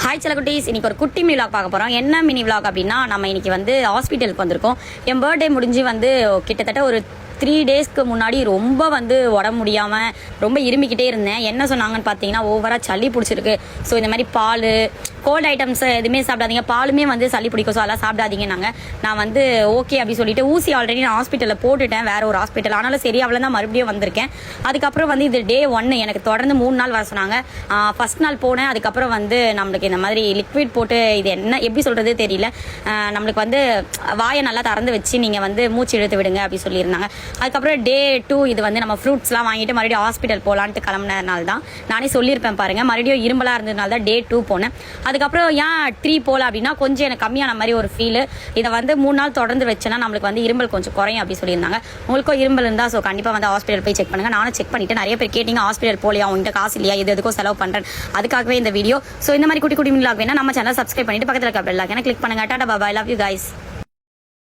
Hi செல்லக்குட்டீஸ், இன்னைக்கு ஒரு குட்டி மினி விளாக் பார்க்க போகிறோம். என்ன மினி விளாக் அப்படின்னா, நம்ம இன்னைக்கு வந்து ஹாஸ்பிட்டலுக்கு வந்திருக்கோம். என் பர்த்டே முடிஞ்சு வந்து கிட்டத்தட்ட ஒரு 3 டேஸ்க்கு முன்னாடி ரொம்ப வந்து உடம்பு முடியாமல் ரொம்ப இருமிக்கிட்டே இருந்தேன். என்ன சொன்னாங்கன்னு பார்த்தீங்கன்னா, ஓவராக சளி பிடிச்சிருக்கு. ஸோ இந்த மாதிரி பால், கோல்டு ஐட்டம்ஸ் எதுவுமே சாப்பிடாதீங்க, பாலுமே வந்து சளி பிடிக்கும், ஸோ அதெல்லாம் சாப்பிடாதீங்கன்னாங்க. நான் வந்து ஓகே அப்படி சொல்லிட்டு ஊசி ஆல்ரெடி நான் ஹாஸ்பிட்டலில் போட்டுட்டேன், வேற ஒரு ஹாஸ்பிட்டல். ஆனாலும் சரி, அவ்வளோ தான் மறுபடியும் வந்திருக்கேன். அதுக்கப்புறம் வந்து இது டே 1 எனக்கு தொடர்ந்து 3 நாள் வர சொன்னாங்க. ஃபர்ஸ்ட் நாள் போனேன். அதுக்கப்புறம் வந்து நம்மளுக்கு இந்த மாதிரி லிக்விட் போட்டு, இது என்ன எப்படி சொல்கிறது தெரியல, நம்மளுக்கு வந்து வாயை நல்லா திறந்து வச்சு நீங்கள் வந்து மூச்சு இழுத்து விடுங்க அப்படி சொல்லியிருந்தாங்க. அதுக்கப்புறம் டே 2 இது வந்து நம்ம ஃப்ரூட்ஸ்லாம் வாங்கிட்டு மறுபடியும் ஹாஸ்பிட்டல் போகலான்ட்டு கிளம்புனதுனால தான், நானே சொல்லியிருப்பேன் பாருங்க, மறுபடியும் இரும்பலாக இருந்ததுனால தான் டே 2 போனேன். அதுக்கப்புறம் ஏன் 3 போகல அப்படின்னா, கொஞ்சம் எனக்கு கம்மியான மாதிரி ஒரு ஃபீல். இதை வந்து 3 நாள் தொடர்ந்து வச்சேன்னா நம்மளுக்கு வந்து இரும்பல் கொஞ்சம் குறையும் அப்படி சொல்லியிருந்தாங்க. உங்களுக்கும் இரும்பல் இருந்தால் ஸோ கண்டிப்பாக வந்து ஹாஸ்பிட்டல் போய் செக் பண்ணுங்க. நானும் செக் பண்ணிட்டு, நிறைய பேர் கேட்டிங்க ஹாஸ்பிட்டல் போலியா, உங்கள்கிட்ட காசு இல்லையா, எதுக்கும் செலவு பண்ணுறேன், அதுக்காகவே இந்த வீடியோ. ஸோ இந்த மாதிரி குட்டி குட்டி மினிலாக் வேணா நம்ம சேனல் சப்ஸ்கிரைப் பண்ணிட்டு பக்கத்தில் இருக்க பெல் ஐகானை கிளிக் பண்ணுங்க. டாடா பாய், லவ் யூ கைஸ்.